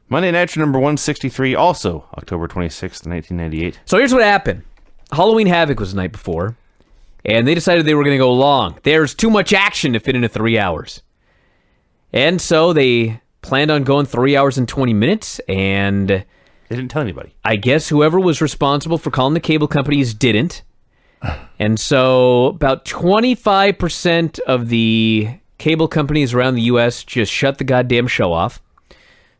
Monday Nitro number 163, also October 26th, 1998. So here's what happened. Halloween Havoc was the night before, and they decided they were going to go long. There's too much action to fit into 3 hours. And so they planned on going 3 hours and 20 minutes, and They didn't tell anybody. I guess whoever was responsible for calling the cable companies didn't. And so about 25% of the cable companies around the U.S. just shut the goddamn show off.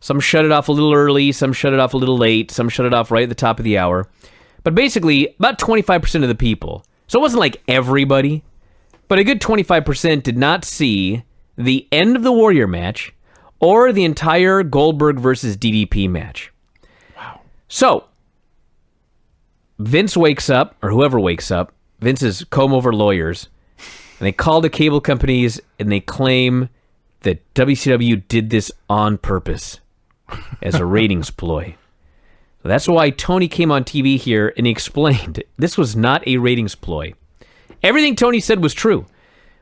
Some shut it off a little early, some shut it off a little late, some shut it off right at the top of the hour. But basically, about 25% of the people. So it wasn't like everybody, but a good 25% did not see the end of the Warrior match or the entire Goldberg versus DDP match. Wow. So, Vince wakes up, or whoever wakes up, Vince's comb-over lawyers, and they call the cable companies and they claim that WCW did this on purpose as a ratings ploy. So that's why Tony came on TV here and he explained this was not a ratings ploy. Everything Tony said was true.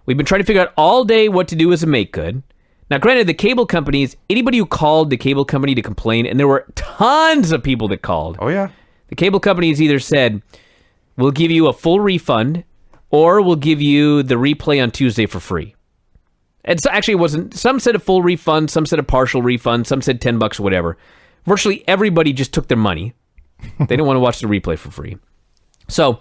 We've been trying to figure out all day what to do as a make good. Now, granted, the cable companies, anybody who called the cable company to complain, and there were tons of people that called. Oh, yeah. The cable companies either said, we'll give you a full refund, or we'll give you the replay on Tuesday for free. And so actually, it wasn't. Some said a full refund, some said a partial refund, some said $10 or whatever. Virtually everybody just took their money. They didn't want to watch the replay for free. So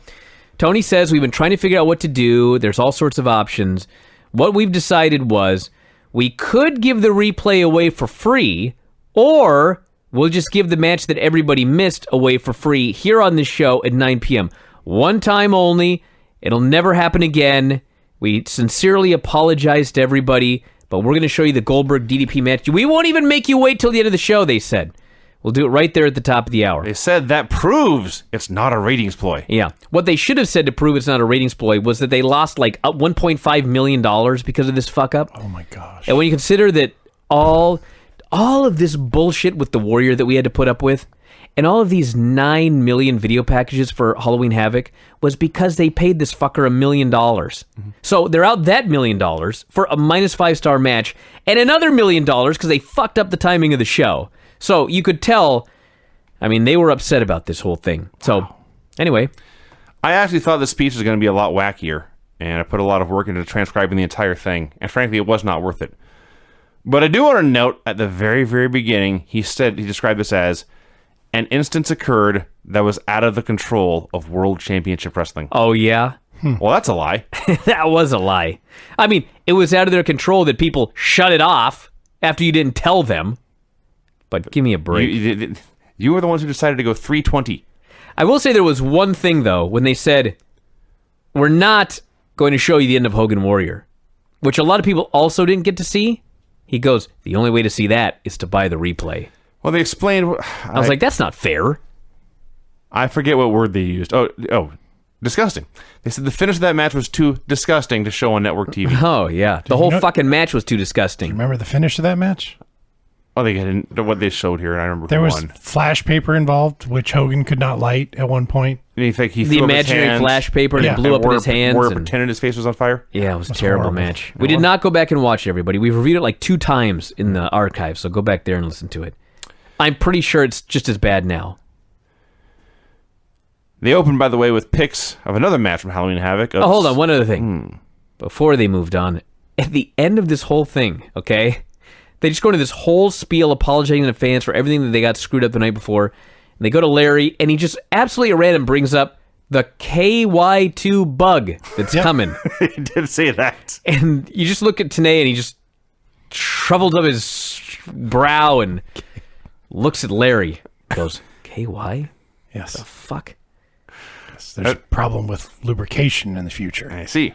Tony says, we've been trying to figure out what to do. There's all sorts of options. What we've decided was we could give the replay away for free, or we'll just give the match that everybody missed away for free here on this show at 9 p.m. One time only. It'll never happen again. We sincerely apologize to everybody, but we're going to show you the Goldberg DDP match. We won't even make you wait till the end of the show, they said. We'll do it right there at the top of the hour. They said that proves it's not a ratings ploy. Yeah. What they should have said to prove it's not a ratings ploy was that they lost like $1.5 million because of this fuck up. Oh my gosh. And when you consider that all of this bullshit with the Warrior that we had to put up with, and all of these 9 million video packages for Halloween Havoc was because they paid this fucker $1 million. Mm-hmm. So they're out that $1 million for a -5-star match, and another $1 million because they fucked up the timing of the show. So you could tell, I mean, they were upset about this whole thing. So, anyway. I actually thought the speech was going to be a lot wackier, and I put a lot of work into transcribing the entire thing, and frankly, it was not worth it. But I do want to note, at the very, very beginning, he described this as, an instance occurred that was out of the control of World Championship Wrestling. Oh, yeah? Well, that's a lie. That was a lie. I mean, it was out of their control that people shut it off after you didn't tell them. But give me a break. You were the ones who decided to go 320. I will say there was one thing, though, when they said, we're not going to show you the end of Hogan Warrior, which a lot of people also didn't get to see. He goes, the only way to see that is to buy the replay. Well, they explained... I was like, that's not fair. I forget what word they used. Oh, disgusting. They said the finish of that match was too disgusting to show on network TV. Oh, yeah. The whole fucking match was too disgusting. Remember the finish of that match? Oh, they didn't. What they showed here, and I remember there who was won. flash paper involved, which Hogan could not light at one point. And you think he the threw up his imaginary hands, flash paper and it blew up in his hands. Where and pretended his face was on fire? Yeah, it was a terrible horrible. match. We did not go back and watch it, everybody. We've reviewed it like 2 times in the archive, so go back there and listen to it. I'm pretty sure it's just as bad now. They opened, by the way, with pics of another match from Halloween Havoc. Oh, hold on. One other thing. Before they moved on, at the end of this whole thing, okay, they just go into this whole spiel apologizing to the fans for everything that they got screwed up the night before. And they go to Larry, and he just absolutely at random brings up the KY2 bug that's coming. He did say that. And you just look at Tenay, and he just shovels up his brow and looks at Larry. Goes, KY? Yes. The fuck? Yes, there's a problem with lubrication in the future. I see.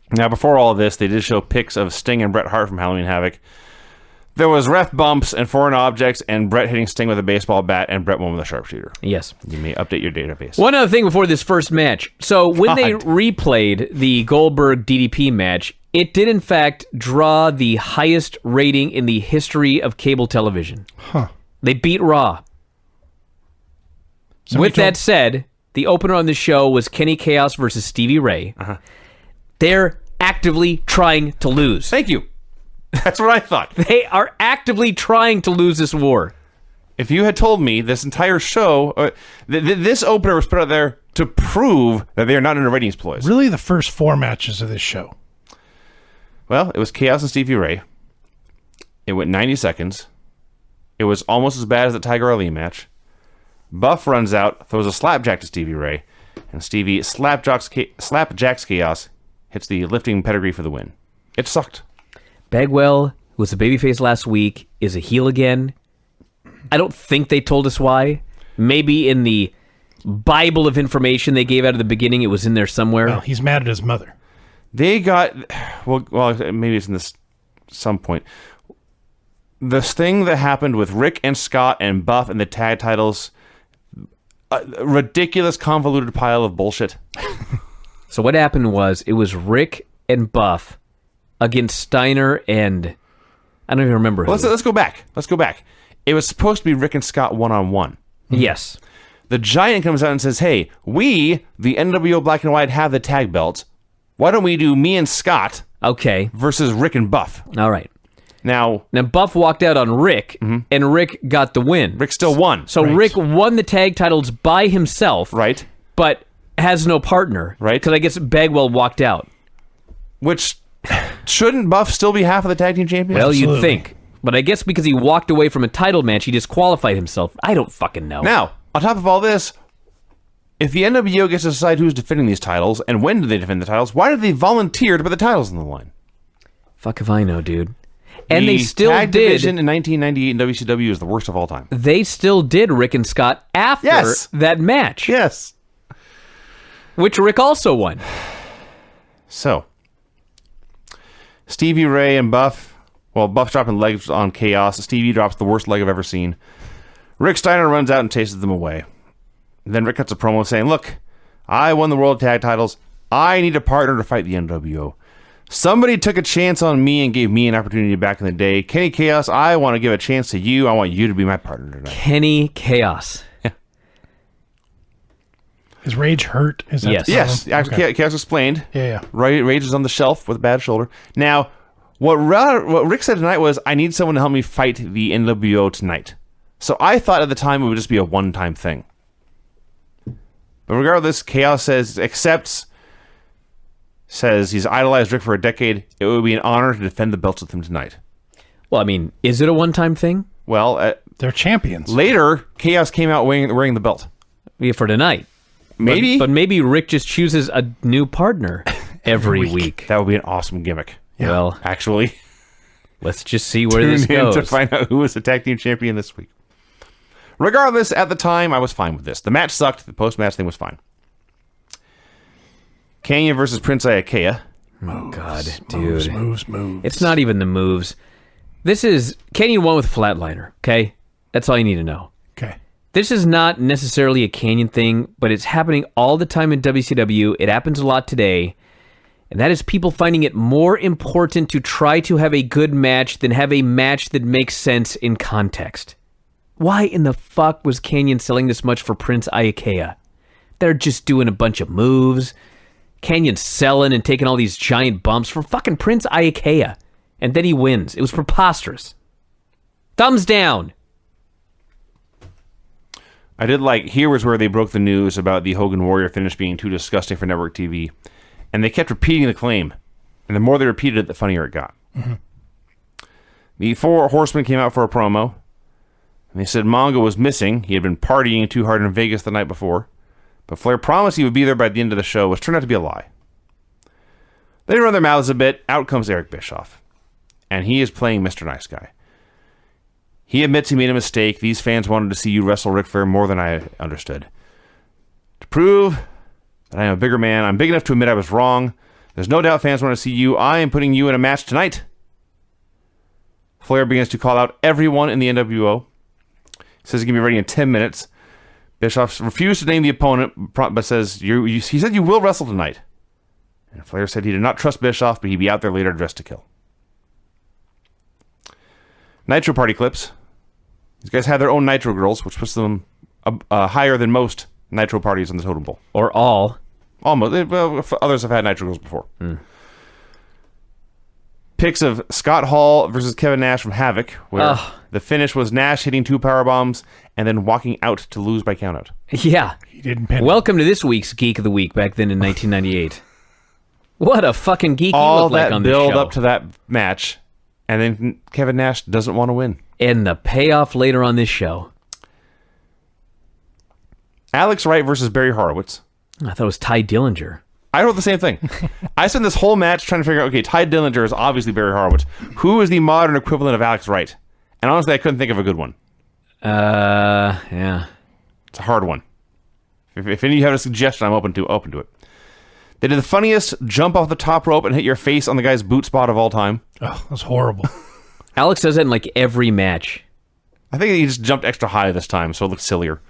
Now, before all of this, they did show pics of Sting and Bret Hart from Halloween Havoc. There was ref bumps and foreign objects, and Bret hitting Sting with a baseball bat, and Bret won with a sharpshooter. Yes. You may update your database. One other thing before this first match. So when they replayed the Goldberg DDP match, it did in fact draw the highest rating in the history of cable television. Huh. They beat Raw. With that said, the opener on the show was Kenny Chaos versus Stevie Ray. They're actively trying to lose. Thank you. That's what I thought. They are actively trying to lose this war. If you had told me this entire show, this opener was put out there to prove that they are not in a ratings ploys. Really, the first 4 matches of this show. Well, it was Chaos and Stevie Ray. It went 90 seconds. It was almost as bad as the Tiger Ali match. Buff runs out, throws a slapjack to Stevie Ray, and Stevie slapjacks Chaos, hits the lifting pedigree for the win. It sucked. Bagwell, who was a babyface last week, is a heel again. I don't think they told us why. Maybe in the Bible of information they gave out at the beginning, it was in there somewhere. Well, he's mad at his mother. They got... Well, maybe it's in this some point. This thing that happened with Rick and Scott and Buff and the tag titles... A ridiculous, convoluted pile of bullshit. So what happened was, it was Rick and Buff against Steiner and... I don't even remember who. Let's go back. It was supposed to be Rick and Scott one-on-one. Yes. The Giant comes out and says, hey, we, the NWO Black and White, have the tag belts. Why don't we do me and Scott Okay. versus Rick and Buff? All right. Now Buff walked out on Rick, and Rick got the win. Rick still won. So Rick won the tag titles by himself. Right. But has no partner. Right. Because I guess Bagwell walked out. Which, shouldn't Buff still be half of the tag team champions? Well, Absolutely. you'd think. But I guess because he walked away from a title match, he disqualified himself. I don't fucking know. Now, on top of all this, if the NWO gets to decide who's defending these titles, and when do they defend the titles, why did they volunteer to put the titles on the line? Fuck if I know, dude. And the they still tag did. division in 1998 in WCW is the worst of all time. They still did Rick and Scott after Yes. that match, Yes. which Rick also won. So, Stevie Ray and Buff, well, Buff dropping legs on Chaos. Stevie drops the worst leg I've ever seen. Rick Steiner runs out and chases them away. Then Rick cuts a promo saying, look, I won the World Tag Titles. I need a partner to fight the NWO. Somebody took a chance on me and gave me an opportunity back in the day. Kenny Chaos, I want to give a chance to you. I want you to be my partner tonight. Kenny Chaos. Is Rage hurt? Is that Yes. the Yes, problem? actually, Okay. Chaos explained. Yeah. Rage is on the shelf with a bad shoulder. Now, what Rick said tonight was, I need someone to help me fight the NWO tonight. So I thought at the time it would just be a one-time thing. But regardless, Chaos says he's idolized Rick for a decade. It would be an honor to defend the belts with him tonight. Well, I mean, is it a one-time thing? Well, They're champions. later, Chaos came out wearing the belt. Yeah, for tonight. Maybe. But maybe Rick just chooses a new partner every week. That would be an awesome gimmick. Yeah. Well, Actually, let's just see where tune this in goes. to find out who was the tag team champion this week. Regardless, at the time, I was fine with this. The match sucked. The post-match thing was fine. Canyon versus Prince Iaukea. Oh, God, dude. Moves. It's not even the moves. This is... Canyon won with Flatliner, okay? That's all you need to know. Okay. This is not necessarily a Canyon thing, but it's happening all the time in WCW. It happens a lot today. And that is people finding it more important to try to have a good match than have a match that makes sense in context. Why in the fuck was Canyon selling this much for Prince Iaukea? They're just doing a bunch of moves. Canyon's selling and taking all these giant bumps for fucking Prince Iaukea. And then he wins. It was preposterous. Thumbs down. I did like, here was where they broke the news about the Hogan Warrior finish being too disgusting for network TV. And they kept repeating the claim. And the more they repeated it, the funnier it got. Mm-hmm. The Four Horsemen came out for a promo. And they said Mongo was missing. He had been partying too hard in Vegas the night before. But Flair promised he would be there by the end of the show, which turned out to be a lie. They run their mouths a bit. Out comes Eric Bischoff. And he is playing Mr. Nice Guy. He admits he made a mistake. These fans wanted to see you wrestle Ric Flair more than I understood. To prove that I am a bigger man, I'm big enough to admit I was wrong. There's no doubt fans want to see you. I am putting you in a match tonight. Flair begins to call out everyone in the NWO. He says he's going to be ready in 10 minutes. Bischoff refused to name the opponent, but says, he said you will wrestle tonight. And Flair said he did not trust Bischoff, but he'd be out there later dressed to kill. Nitro party clips. These guys had their own Nitro girls, which puts them higher than most Nitro parties on the totem pole. Or all. Almost. Well, others have had Nitro girls before. Picks of Scott Hall versus Kevin Nash from Havoc, where the finish was Nash hitting 2 powerbombs and then walking out to lose by countout. Yeah. He didn't pin. Welcome to this week's Geek of the Week back then in 1998. What a fucking geek All you look like that on this build show. up to that match, and then Kevin Nash doesn't want to win. And the payoff later on this show. Alex Wright versus Barry Horowitz. I thought it was Ty Dillinger. I wrote the same thing. I spent this whole match trying to figure out, okay, Ty Dillinger is obviously Barry Horowitz. Who is the modern equivalent of Alex Wright? And honestly, I couldn't think of a good one. Yeah. It's a hard one. If any of you have a suggestion, I'm open to it. They did the funniest jump off the top rope and hit your face on the guy's boot spot of all time. Oh, that's horrible. Alex does that in like every match. I think he just jumped extra high this time, so it looks sillier.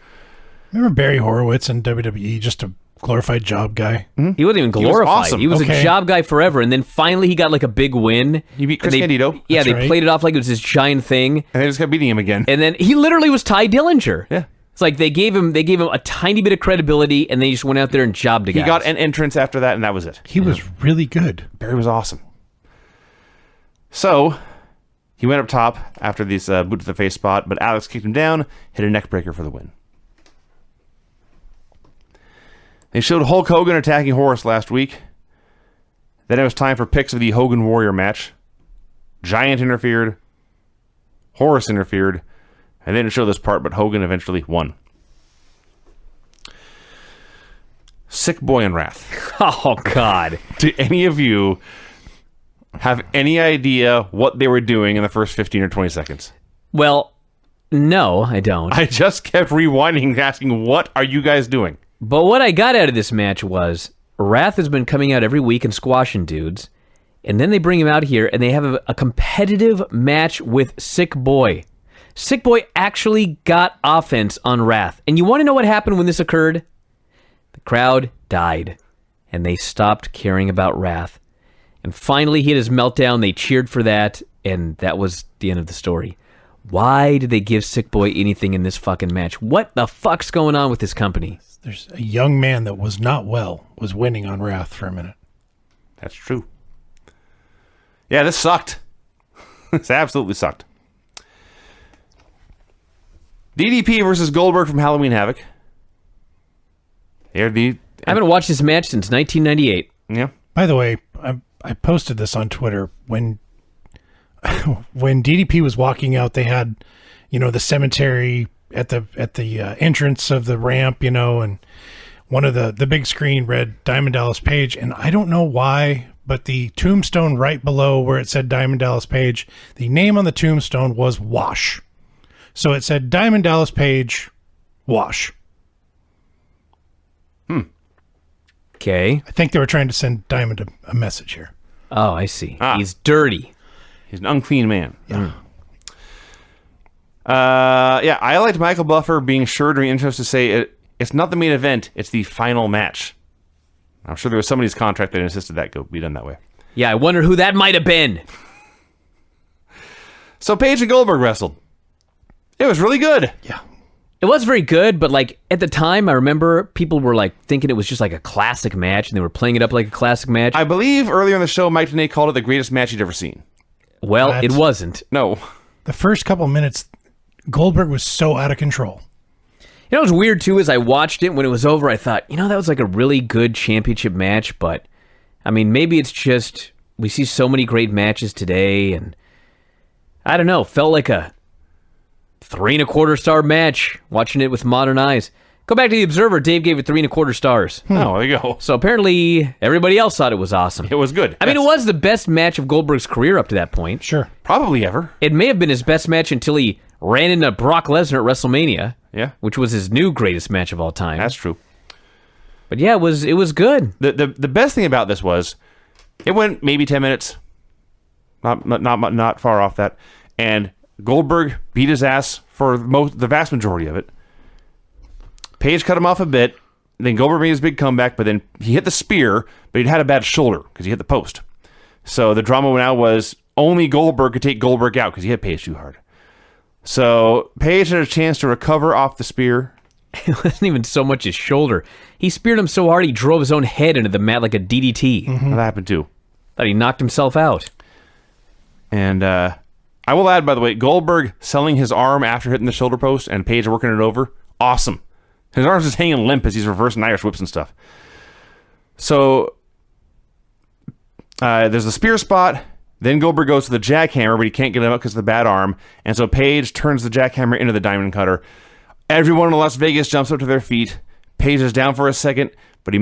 Remember Barry Horowitz in WWE, just a glorified job guy? He wasn't even glorified. He was Okay. a job guy forever, and then finally he got like a big win. He beat Chris And Candido. Yeah, That's they right. played it off like it was this giant thing, And they just kept beating him again. and then he literally was Ty Dillinger. Yeah. It's like they gave him a tiny bit of credibility, and they just went out there and jobbed a guy. He got an entrance after that, and that was it. He was really good. Barry was awesome. So, he went up top after this boot to the face spot, but Alex kicked him down, hit a neck breaker for the win. They showed Hulk Hogan attacking Horace last week. Then it was time for picks of the Hogan Warrior match. Giant interfered. Horace interfered. I didn't show this part, but Hogan eventually won. Sick Boy and Wrath. Oh God! Do any of you have any idea what they were doing in the first 15 or 20 seconds? Well, no, I don't. I just kept rewinding, asking, what are you guys doing? But what I got out of this match was Wrath has been coming out every week and squashing dudes, and then they bring him out here and they have a competitive match with Sick Boy. Sick Boy actually got offense on Wrath. And you want to know what happened when this occurred? The crowd died, and they stopped caring about Wrath. And finally he had his meltdown, they cheered for that, and that was the end of the story. Why did they give Sick Boy anything in this fucking match? What the fuck's going on with this company? There's a young man that was not well, was winning on Wrath for a minute. That's true. Yeah, this sucked. This absolutely sucked. DDP versus Goldberg from Halloween Havoc. Oh, I haven't watched this match since 1998. Yeah. By the way, I posted this on Twitter. When DDP was walking out, they had, the cemetery at the entrance of the ramp, and one of the big screen read Diamond Dallas Page, and I don't know why, but the tombstone right below where it said Diamond Dallas Page, the name on the tombstone was Wash. So it said Diamond Dallas Page, Wash. Okay. I think they were trying to send Diamond a message here. Oh, I see. Ah. He's dirty. He's an unclean man. Yeah. I liked Michael Buffer being sure during intros to say it's not the main event, it's the final match. I'm sure there was somebody's contract that insisted that be done that way. Yeah, I wonder who that might have been. So Page and Goldberg wrestled. It was really good. Yeah. It was very good, but like at the time, I remember people were like thinking it was just like a classic match, and they were playing it up like a classic match. I believe earlier in the show, Mike Tenay called it the greatest match he'd ever seen. Well, What? it wasn't. No. The first couple minutes, Goldberg was so out of control. You know what's weird too is I watched it when it was over. I thought, that was like a really good championship match, but I mean, maybe it's just we see so many great matches today, and I don't know, felt like a 3.25 star match watching it with modern eyes. Go back to the Observer. Dave gave it 3.25 stars. Oh, there you go. So apparently everybody else thought it was awesome. It was good. I mean, it Yes. was the best match of Goldberg's career up to that point. Sure. Probably ever. It may have been his best match until he ran into Brock Lesnar at WrestleMania, Yeah. which was his new greatest match of all time. That's true. But yeah, it was good. The best thing about this was it went maybe 10 minutes. Not far off that. And Goldberg beat his ass for the vast majority of it. Page cut him off a bit. Then Goldberg made his big comeback, but then he hit the spear, but he'd had a bad shoulder because he hit the post. So the drama now was only Goldberg could take Goldberg out because he hit Page too hard. So Page had a chance to recover off the spear. It wasn't even so much his shoulder. He speared him so hard he drove his own head into the mat like a DDT. That happened too. Thought he knocked himself out. And I will add, by the way, Goldberg selling his arm after hitting the shoulder post and Page working it over. Awesome. His arm's just hanging limp as he's reversing Irish whips and stuff. So there's the spear spot. Then Goldberg goes to the jackhammer, but he can't get him up because of the bad arm. And so Page turns the jackhammer into the diamond cutter. Everyone in Las Vegas jumps up to their feet. Page is down for a second, but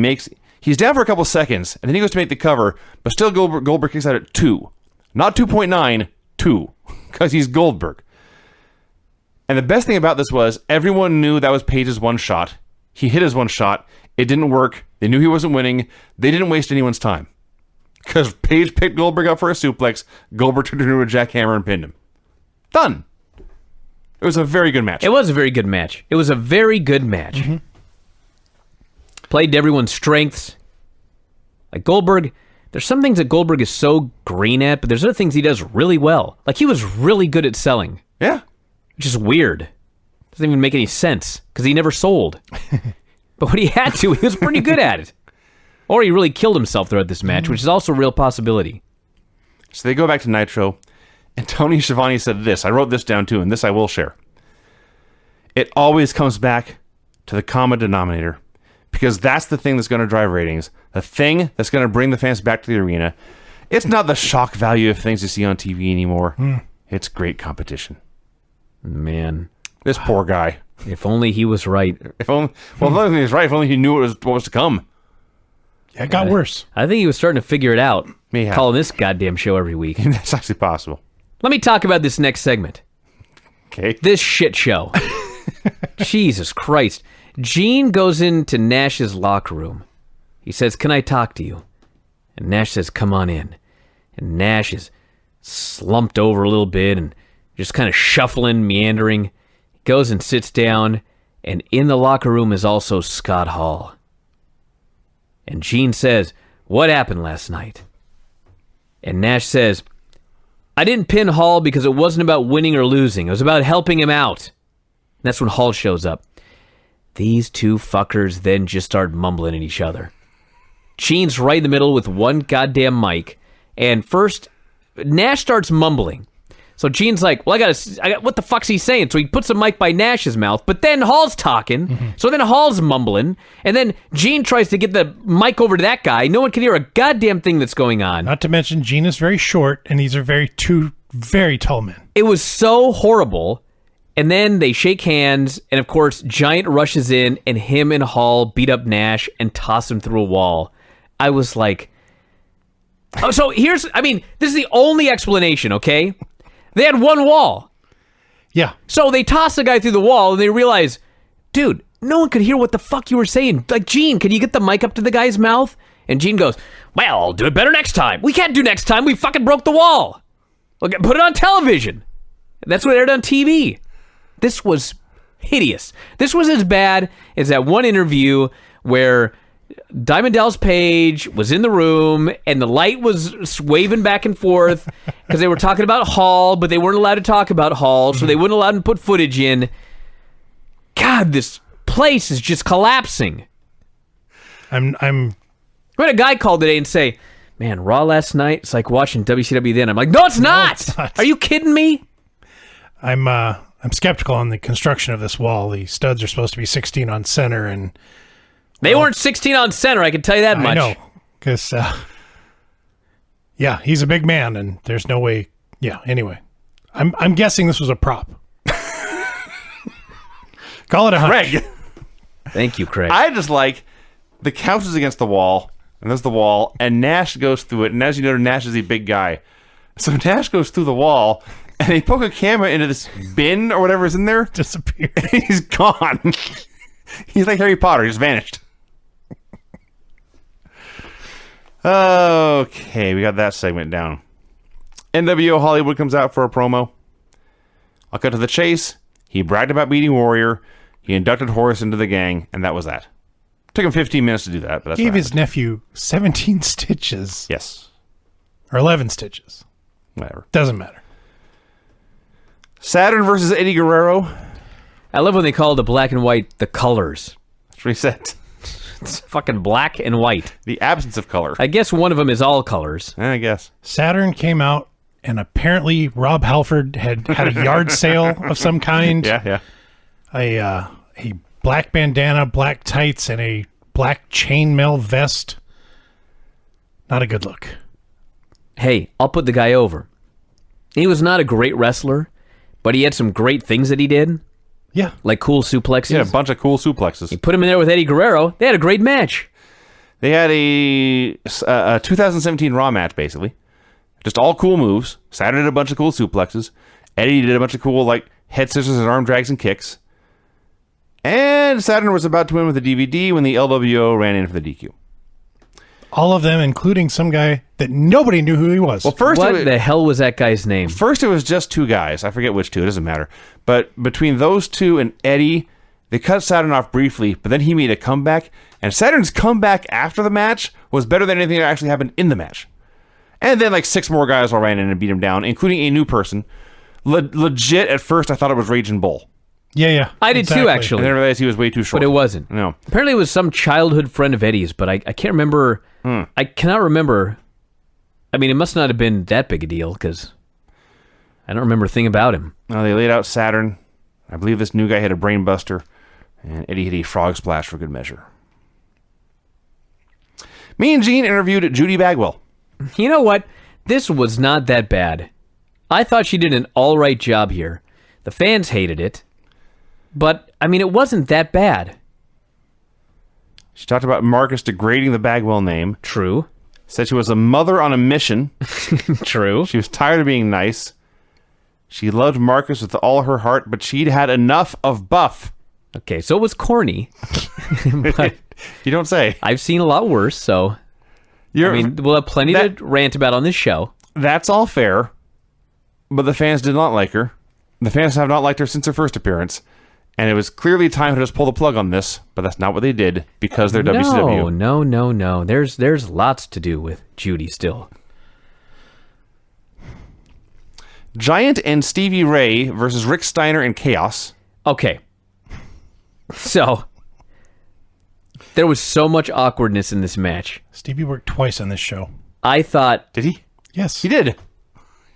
he's down for a couple seconds, and then he goes to make the cover, but still Goldberg kicks out at 2. Not 2.9, 2, because he's Goldberg. And the best thing about this was everyone knew that was Page's one shot. He hit his one shot. It didn't work. They knew he wasn't winning. They didn't waste anyone's time. Because Page picked Goldberg up for a suplex, Goldberg turned into a jackhammer and pinned him. Done. It was a very good match. It was a very good match. Mm-hmm. Played to everyone's strengths. Like Goldberg, there's some things that Goldberg is so green at, but there's other things he does really well. Like he was really good at selling. Yeah. Which is weird. Doesn't even make any sense, because he never sold. But when he had to, he was pretty good at it. Or he really killed himself throughout this match, which is also a real possibility. So they go back to Nitro, and Tony Schiavone said this. I wrote this down too, and this I will share. It always comes back to the common denominator, because that's the thing that's going to drive ratings, the thing that's going to bring the fans back to the arena. It's not the shock value of things you see on TV anymore. It's great competition. Man. This poor guy. If only he was right. If only he was right, if only he knew what was to come. Yeah, it got worse. I think he was starting to figure it out. Maybe. Calling this goddamn show every week. That's actually possible. Let me talk about this next segment. Okay. This shit show. Jesus Christ. Gene goes into Nash's locker room. He says, "Can I talk to you?" And Nash says, "Come on in." And Nash is slumped over a little bit and just kind of shuffling, meandering. He goes and sits down, and in the locker room is also Scott Hall. And Gene says, "What happened last night?" And Nash says, "I didn't pin Hall because it wasn't about winning or losing. It was about helping him out." And that's when Hall shows up. These two fuckers then just start mumbling at each other. Gene's right in the middle with one goddamn mic. And first, Nash starts mumbling. So Gene's like, "Well, I got what the fuck's he saying?" So he puts a mic by Nash's mouth, but then Hall's talking. Mm-hmm. So then Hall's mumbling. And then Gene tries to get the mic over to that guy. No one can hear a goddamn thing that's going on. Not to mention, Gene is very short, and these are two very tall men. It was so horrible. And then they shake hands, and of course, Giant rushes in, and him and Hall beat up Nash and toss him through a wall. I was like, oh, so this is the only explanation, okay? They had one wall. Yeah. So they toss the guy through the wall, and they realize, dude, no one could hear what the fuck you were saying. Like, Gene, can you get the mic up to the guy's mouth? And Gene goes, "Well, I'll do it better next time." "We can't do next time. We fucking broke the wall." "Okay, put it on television." That's what aired on TV. This was hideous. This was as bad as that one interview where Diamond Dallas Page was in the room and the light was waving back and forth because they were talking about Hall, but they weren't allowed to talk about Hall, so they wouldn't allow him to put footage in. God, this place is just collapsing. I'm We had a guy call today and say, "Man, Raw last night, it's like watching WCW then." I'm like, no, it's not. Are you kidding me? I'm skeptical on the construction of this wall. The studs are supposed to be 16 on center, and they weren't 16 on center, I can tell you that much. I know, because yeah, he's a big man, and there's no way. Yeah, anyway, I'm guessing this was a prop. Call it a hunch. Craig. Thank you, Craig. I just like the couch is against the wall, and there's the wall, and Nash goes through it, and as you know, Nash is a big guy. So Nash goes through the wall, and they poke a camera into this bin or whatever is in there. Disappeared. And he's gone. He's like Harry Potter. He's vanished. Okay, we got that segment down. NWO Hollywood comes out for a promo. I'll cut to the chase. He bragged about beating Warrior. He inducted Horace into the gang, and that was that. Took him 15 minutes to do that, but that's Gave what his happened. nephew 17 stitches. Yes. Or 11 stitches. Whatever. Doesn't matter. Saturn versus Eddie Guerrero. I love when they call the black and white the colors. That's what he said. It's fucking black and white. The absence of color. I guess one of them is all colors. I guess. Saturn came out and apparently Rob Halford had a yard sale of some kind. Yeah. A black bandana, black tights, and a black chainmail vest. Not a good look. Hey, I'll put the guy over. He was not a great wrestler, but he had some great things that he did, Yeah. like cool suplexes. He had a bunch of cool suplexes. You put him in there with Eddie Guerrero, they had a great match. They had a 2017 Raw match, basically. Just all cool moves. Saturn did a bunch of cool suplexes. Eddie did a bunch of cool, like, head scissors and arm drags and kicks. And Saturn was about to win with a DVD when the LWO ran in for the DQ. All of them, including some guy that nobody knew who he was. Well, first What the hell was that guy's name? First, it was just two guys. I forget which two. It doesn't matter. But between those two and Eddie, they cut Saturn off briefly, but then he made a comeback. And Saturn's comeback after the match was better than anything that actually happened in the match. And then like 6 more guys all ran in and beat him down, including a new person. Legit, at first, I thought it was Raging Bull. Yeah. I did too, actually. And then I realized he was way too short. But it wasn't. No. Apparently it was some childhood friend of Eddie's, but I can't remember. I cannot remember. I mean, it must not have been that big a deal, because I don't remember a thing about him. No, they laid out Saturn. I believe this new guy hit a brain buster, and Eddie hit a frog splash for good measure. Me and Gene interviewed Judy Bagwell. You know what? This was not that bad. I thought she did an all right job here. The fans hated it. But, I mean, it wasn't that bad. She talked about Marcus degrading the Bagwell name. True. Said she was a mother on a mission. True. She was tired of being nice. She loved Marcus with all her heart, but she'd had enough of Buff. Okay, so it was corny. But You don't say. I've seen a lot worse, so... I mean, we'll have plenty to rant about on this show. That's all fair, but the fans did not like her. The fans have not liked her since her first appearance, and it was clearly time to just pull the plug on this, but that's not what they did, because they're WCW. No. There's lots to do with Judy still. Giant and Stevie Ray versus Rick Steiner and Chaos. Okay. So, there was so much awkwardness in this match. Stevie worked twice on this show. I thought... Did he? Yes. He did.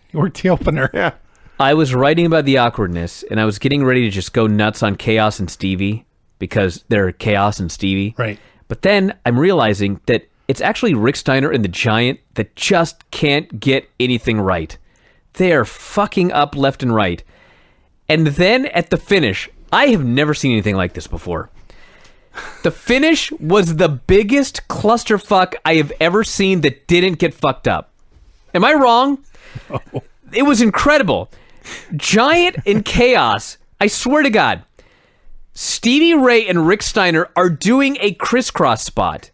He worked the opener. Yeah. I was writing about the awkwardness, and I was getting ready to just go nuts on Chaos and Stevie, because they're Chaos and Stevie. Right. But then I'm realizing that it's actually Rick Steiner and the Giant that just can't get anything right. They are fucking up left and right. And then at the finish, I have never seen anything like this before. The finish was the biggest clusterfuck I have ever seen that didn't get fucked up. Am I wrong? Oh. It was incredible. Giant and Chaos, I swear to God, Stevie Ray and Rick Steiner are doing a crisscross spot.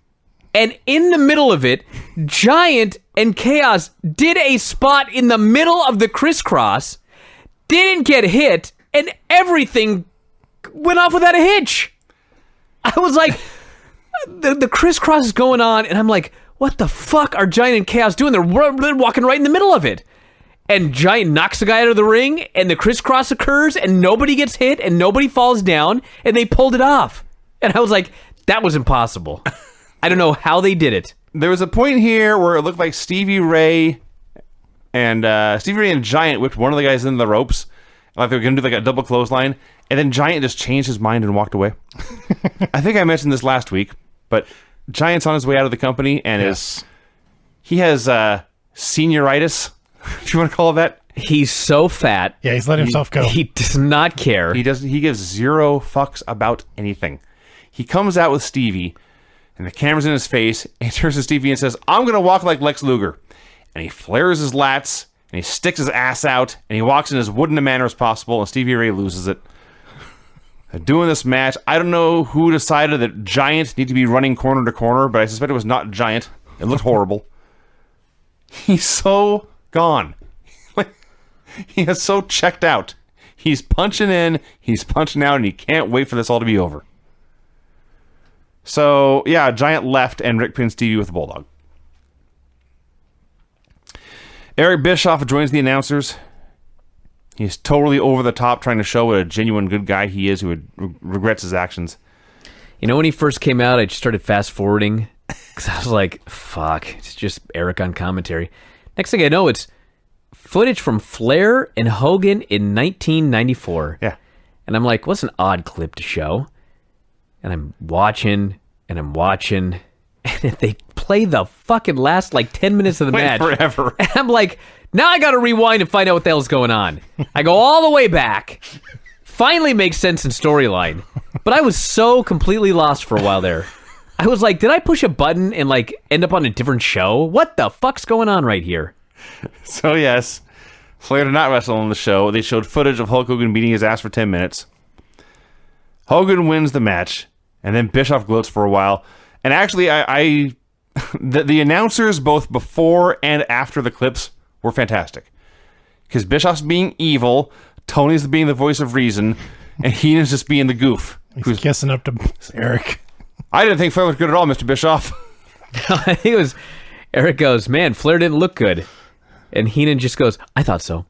And in the middle of it, Giant and Chaos did a spot in the middle of the crisscross, didn't get hit, and everything went off without a hitch. I was like, the crisscross is going on, and I'm like, what the fuck are Giant and Chaos doing? They're walking right in the middle of it. And Giant knocks the guy out of the ring, and the crisscross occurs, and nobody gets hit, and nobody falls down, and they pulled it off. And I was like, that was impossible. I don't know how they did it. There was a point here where it looked like Stevie Ray and Giant whipped one of the guys into the ropes, like they were going to do like a double clothesline, and then Giant just changed his mind and walked away. I think I mentioned this last week, but Giant's on his way out of the company, and he has senioritis, if you want to call it that. He's so fat. Yeah, he's let himself go. He does not care. He gives zero fucks about anything. He comes out with Stevie, and the camera's in his face, and he turns to Stevie and says, "I'm going to walk like Lex Luger." And he flares his lats, and he sticks his ass out, and he walks in as wooden a manner as possible, and Stevie Ray loses it. Doing this match, I don't know who decided that Giant need to be running corner to corner, but I suspect it was not Giant. It looked horrible. He's so gone. He is so checked out. He's punching in, he's punching out, and he can't wait for this all to be over. So, yeah, Giant left, and Rick pinned Stevie with a bulldog. Eric Bischoff joins the announcers. He's totally over the top, trying to show what a genuine good guy he is who regrets his actions. You know, when he first came out, I just started fast forwarding because I was like, fuck, it's just Eric on commentary. Next thing I know, it's footage from Flair and Hogan in 1994. Yeah. And I'm like, what's an odd clip to show? And I'm watching, and they play the fucking last, 10 minutes of the Wait match. forever. And I'm like, now I gotta rewind and find out what the hell's going on. I go all the way back. Finally makes sense in storyline. But I was so completely lost for a while there. I was like, did I push a button and end up on a different show? What the fuck's going on right here? So, yes, Flair did not wrestle on the show. They showed footage of Hulk Hogan beating his ass for 10 minutes. Hogan wins the match, and then Bischoff gloats for a while. And actually, the announcers both before and after the clips were fantastic. Because Bischoff's being evil, Tony's being the voice of reason, and Heenan's just being the goof. He's guessing up to Eric. I didn't think Flair was good at all, Mr. Bischoff. I think it was, Eric goes, man, Flair didn't look good. And Heenan just goes, I thought so.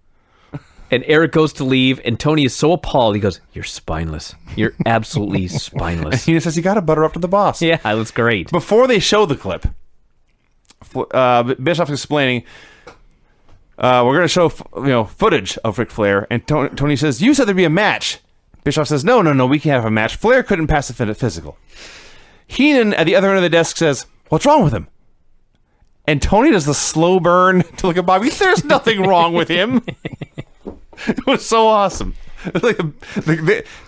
And Eric goes to leave, and Tony is so appalled. He goes, you're spineless. You're absolutely spineless. Heenan says, you got to butter up to the boss. Yeah, that's great. Before they show the clip, Bischoff's explaining, we're going to show footage of Ric Flair, and Tony says, you said there'd be a match. Bischoff says, no, we can't have a match. Flair couldn't pass the physical. Heenan at the other end of the desk says, what's wrong with him? And Tony does the slow burn to look at Bobby. There's nothing wrong with him. It was so awesome. It's like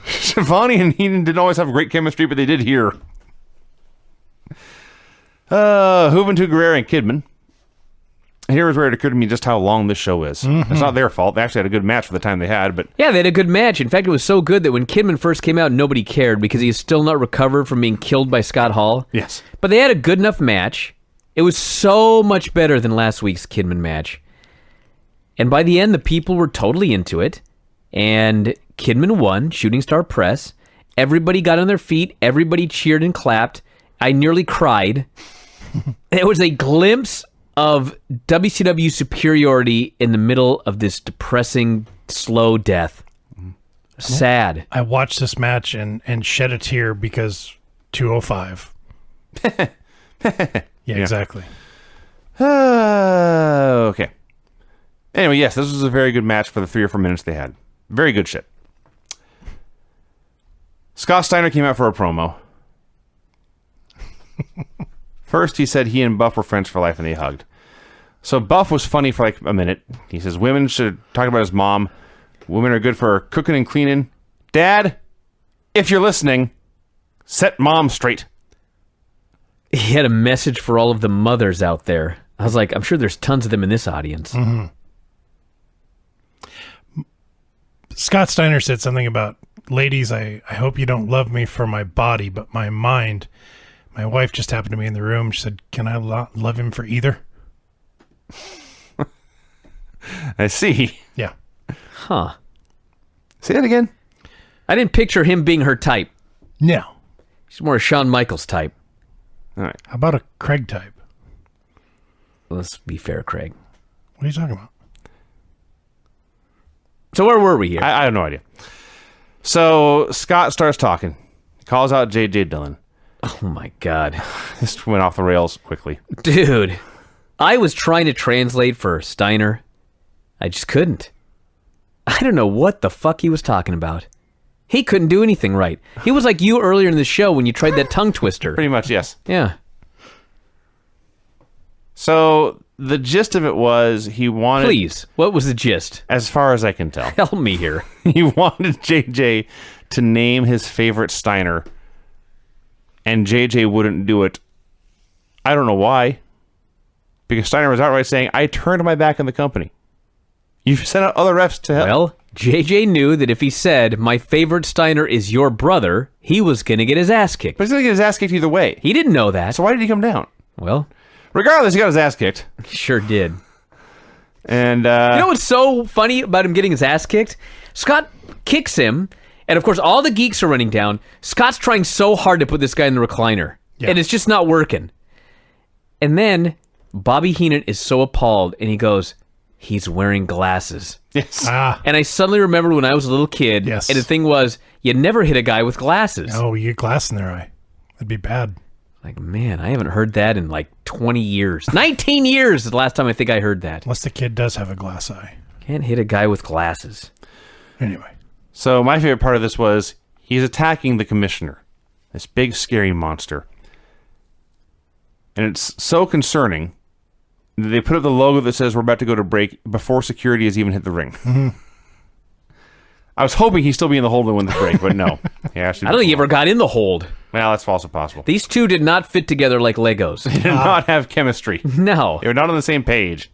Shivani and Heenan didn't always have great chemistry, but they did here. Juventud Guerrera and Kidman. Here is where it occurred to me just how long this show is. Mm-hmm. It's not their fault. They actually had a good match for the time they had, but yeah, they had a good match. In fact, it was so good that when Kidman first came out, nobody cared because he is still not recovered from being killed by Scott Hall. Yes. But they had a good enough match. It was so much better than last week's Kidman match. And by the end, the people were totally into it. And Kidman won, Shooting Star Press. Everybody got on their feet. Everybody cheered and clapped. I nearly cried. It was a glimpse of WCW superiority in the middle of this depressing, slow death. Sad. I watched this match and shed a tear because 205. Yeah, exactly. Okay. Anyway, yes, this was a very good match for the 3 or 4 minutes they had. Very good shit. Scott Steiner came out for a promo. First, he said he and Buff were friends for life and they hugged. So Buff was funny for a minute. He says women should talk about his mom. Women are good for cooking and cleaning. Dad, if you're listening, set mom straight. He had a message for all of the mothers out there. I was like, I'm sure there's tons of them in this audience. Mm-hmm. Scott Steiner said something about, ladies, I hope you don't love me for my body, but my mind. My wife just happened to be in the room. She said, can I love him for either? I see. Yeah. Huh. Say that again. I didn't picture him being her type. No. She's more a Shawn Michaels type. All right. How about a Craig type? Let's be fair, Craig. What are you talking about? So where were we here? I have no idea. So Scott starts talking. He calls out J.J. Dillon. Oh my God. This went off the rails quickly. Dude, I was trying to translate for Steiner. I just couldn't. I don't know what the fuck he was talking about. He couldn't do anything right. He was like you earlier in the show when you tried that tongue twister. Pretty much, yes. Yeah. So the gist of it was he wanted... Please, what was the gist? As far as I can tell. Help me here. He wanted JJ to name his favorite Steiner, and JJ wouldn't do it. I don't know why. Because Steiner was outright saying, I turned my back on the company. You've sent out other refs to help. Well, JJ knew that if he said, my favorite Steiner is your brother, he was going to get his ass kicked. But he's going to get his ass kicked either way. He didn't know that. So why did he come down? Well, regardless, he got his ass kicked. he sure did. And you know what's so funny about him getting his ass kicked? Scott kicks him, and of course all the geeks are running down. Scott's trying so hard to put this guy in the recliner, and it's just not working. And then Bobby Heenan is so appalled, and he goes, he's wearing glasses. Yes. And I suddenly remembered when I was a little kid, Yes. and the thing was, you never hit a guy with glasses. Oh, you get glass in their eye. That'd be bad. Like, man, I haven't heard that in like 20 years. 19 years is the last time I think I heard that. Unless the kid does have a glass eye. Can't hit a guy with glasses. Anyway. So my favorite part of this was he's attacking the commissioner, this big scary monster. And it's so concerning that they put up the logo that says we're about to go to break before security has even hit the ring. Mm-hmm. I was hoping he'd still be in the hold when the break, but no. Yeah, I don't think he ever got in the hold. Well, that's also possible. These two did not fit together like Legos. They did not have chemistry. No. They were not on the same page.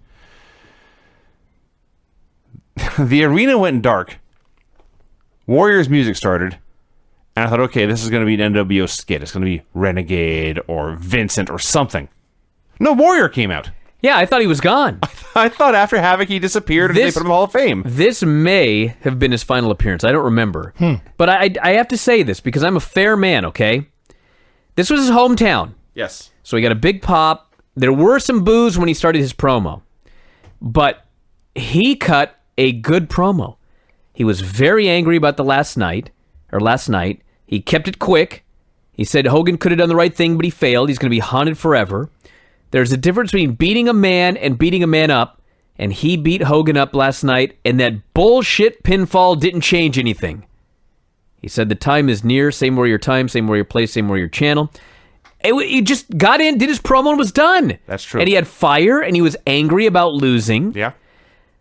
The arena went dark. Warriors music started. And I thought, okay, this is going to be an NWO skit. It's going to be Renegade or Vincent or something. No, Warrior came out. Yeah, I thought he was gone. I thought after Havoc he disappeared and they put him in the Hall of Fame. This may have been his final appearance. I don't remember. But I have to say this because I'm a fair man, okay? This was his hometown. Yes. So he got a big pop. There were some boos when he started his promo. But he cut a good promo. He was very angry about the last night. He kept it quick. He said Hogan could have done the right thing, but he failed. He's going to be haunted forever. There's a difference between beating a man and beating a man up, and he beat Hogan up last night, and that bullshit pinfall didn't change anything. He said the time is near, same warrior time, same warrior place, same warrior channel. He just got in, did his promo, and was done. That's true. And he had fire, and he was angry about losing. Yeah.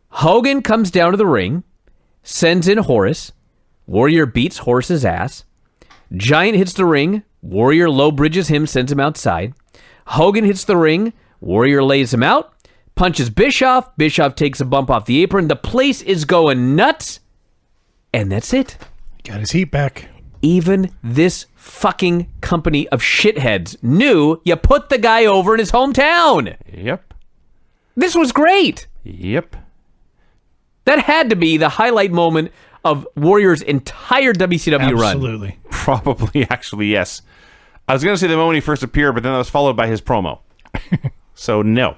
Hogan comes down to the ring, sends in Horace. Warrior beats Horace's ass. Giant hits the ring. Warrior low bridges him, sends him outside. Hogan hits the ring. Warrior lays him out. Punches Bischoff. Bischoff takes a bump off the apron. The place is going nuts. And that's it. Got his heat back. Even this fucking company of shitheads knew you put the guy over in his hometown. Yep. This was great. Yep. That had to be the highlight moment of Warrior's entire WCW run. Absolutely. Probably, actually, yes. I was going to say the moment he first appeared, but then that was followed by his promo. So, no.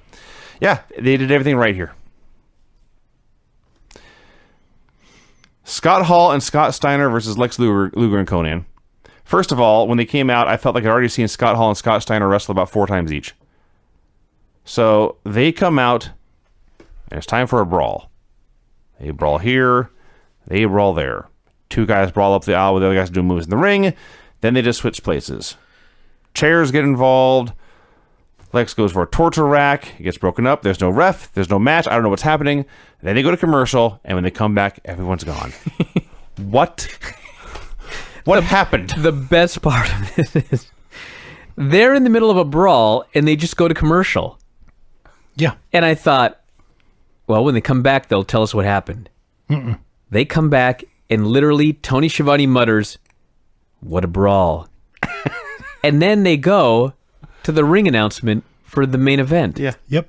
Yeah, they did everything right here. Scott Hall and Scott Steiner versus Lex Luger and Conan. First of all, when they came out, I felt like I'd already seen Scott Hall and Scott Steiner wrestle about 4 times each. So, they come out, and it's time for a brawl. They brawl here, they brawl there. 2 guys brawl up the aisle with the other guys doing moves in the ring. Then they just switch places. Chairs get involved. Lex goes for a torture rack. It gets broken up. There's no ref. There's no match. I don't know what's happening. Then they go to commercial, and when they come back, everyone's gone. What happened? The best part of this is they're in the middle of a brawl, and they just go to commercial. Yeah. And I thought, well, when they come back, they'll tell us what happened. They come back, and literally Tony Schiavone mutters, "What a brawl." And then they go to the ring announcement for the main event. Yeah. Yep.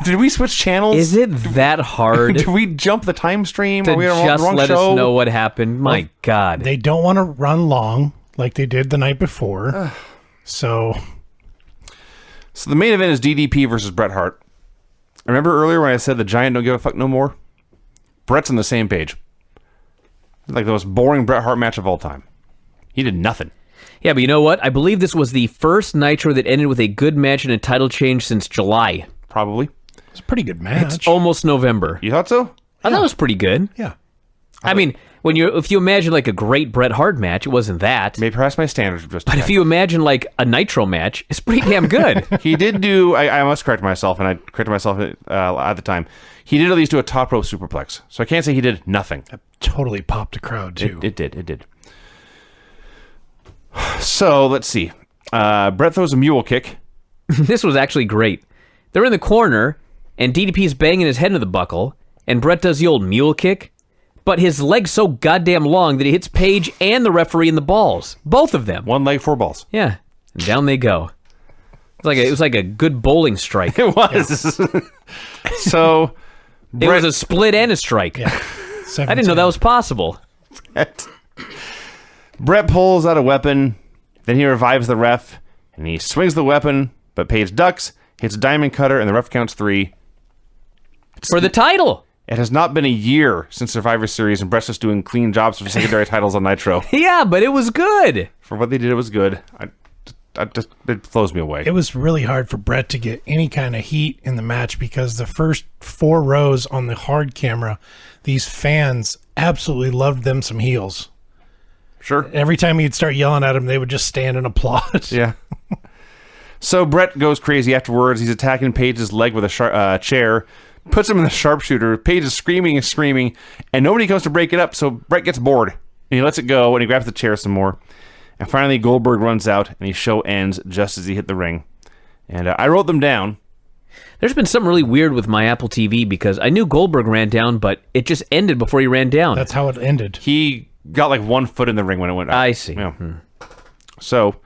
Did we switch channels? Is it that hard Did we jump the time stream? to Are we on the just wrong let show? us know what happened? My God. They don't want to run long like they did the night before. So the main event is DDP versus Bret Hart. Remember earlier when I said the Giant don't give a fuck no more? Bret's on the same page. Like the most boring Bret Hart match of all time. He did nothing. Yeah, but you know what? I believe this was the first Nitro that ended with a good match and a title change since July. Probably. it's a pretty good match. It's almost November. You thought so? I thought it was pretty good. Yeah. I mean, if you imagine like a great Bret Hart match, it wasn't that. Maybe perhaps my standards were just But if you imagine like a Nitro match, it's pretty damn good. He did do, I must correct myself, and I corrected myself at the time. He did at least do a top rope superplex. So I can't say he did nothing. Totally popped a crowd too. It did. So, let's see. Bret throws a mule kick. This was actually great. They're in the corner, and DDP's banging his head into the buckle, and Bret does the old mule kick, but his leg's so goddamn long that he hits Paige and the referee in the balls. Both of them. 1 leg, 4 balls. Yeah. And down they go. It was like a good bowling strike. It was. So, It was a split and a strike. Yeah. I didn't know that was possible. Bret pulls out a weapon, then he revives the ref, and he swings the weapon, but Paige ducks, hits a diamond cutter, and the ref counts 3. For the title. It has not been a year since Survivor Series, and Bret's just doing clean jobs for secondary titles on Nitro. Yeah, but it was good. For what they did, it was good. it blows me away. It was really hard for Brett to get any kind of heat in the match because the first 4 rows on the hard camera, these fans absolutely loved them some heels. Sure. Every time he'd start yelling at them, they would just stand and applaud. Yeah. So Brett goes crazy afterwards. He's attacking Paige's leg with a chair, puts him in the sharpshooter. Paige is screaming and screaming, and nobody comes to break it up, so Brett gets bored. And he lets it go, and he grabs the chair some more. And finally, Goldberg runs out, and the show ends just as he hit the ring. And I wrote them down. There's been something really weird with my Apple TV because I knew Goldberg ran down, but it just ended before he ran down. That's how it ended. He got like 1 foot in the ring when it went out. I see. Yeah. So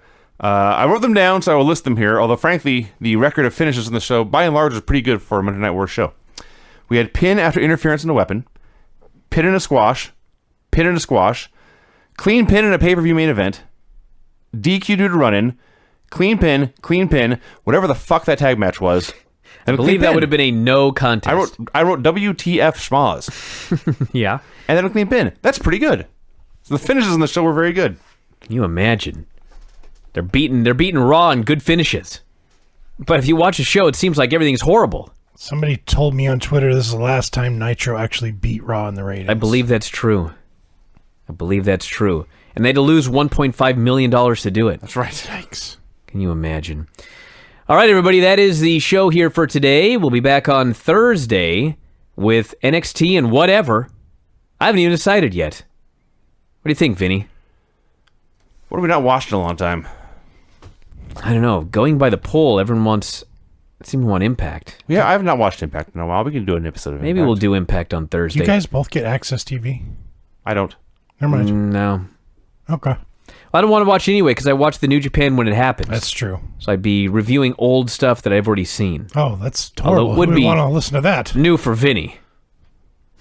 I wrote them down, so I will list them here. Although, frankly, the record of finishes in the show, by and large, was pretty good for a Monday Night War show. We had pin after interference in a weapon, pin in a squash, pin in a squash, clean pin in a pay-per-view main event, DQ due to run-in, clean pin, whatever the fuck that tag match was. I believe that would have been a no contest. I wrote WTF schmaz. Yeah. And then a clean pin. That's pretty good. So the finishes in the show were very good. Can you imagine? They're beating Raw in good finishes. But if you watch the show, it seems like everything's horrible. Somebody told me on Twitter this is the last time Nitro actually beat Raw in the ratings. I believe that's true. And they had to lose $1.5 million to do it. That's right. Yikes. Can you imagine? All right, everybody, that is the show here for today. We'll be back on Thursday with NXT and whatever. I haven't even decided yet. What do you think, Vinny? What have we not watched in a long time? I don't know. Going by the poll, everyone seems to want Impact. Yeah, I have not watched Impact in a while. We can do an episode of Maybe Impact. we'll do Impact on Thursday. You guys both get Access TV? I don't. Never mind. No. Okay. I don't want to watch it anyway because I watched the New Japan when it happens. That's true. So I'd be reviewing old stuff that I've already seen. Oh, that's Although horrible. it would Who would be want to listen to that? New for Vinny.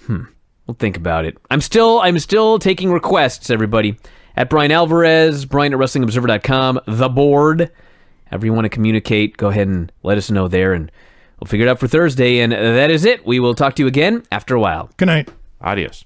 We'll think about it. I'm still taking requests, everybody. At Brian Alvarez, Brian at WrestlingObserver.com, the board. However you want to communicate, go ahead and let us know there, and we'll figure it out for Thursday. And that is it. We will talk to you again after a while. Good night. Adios.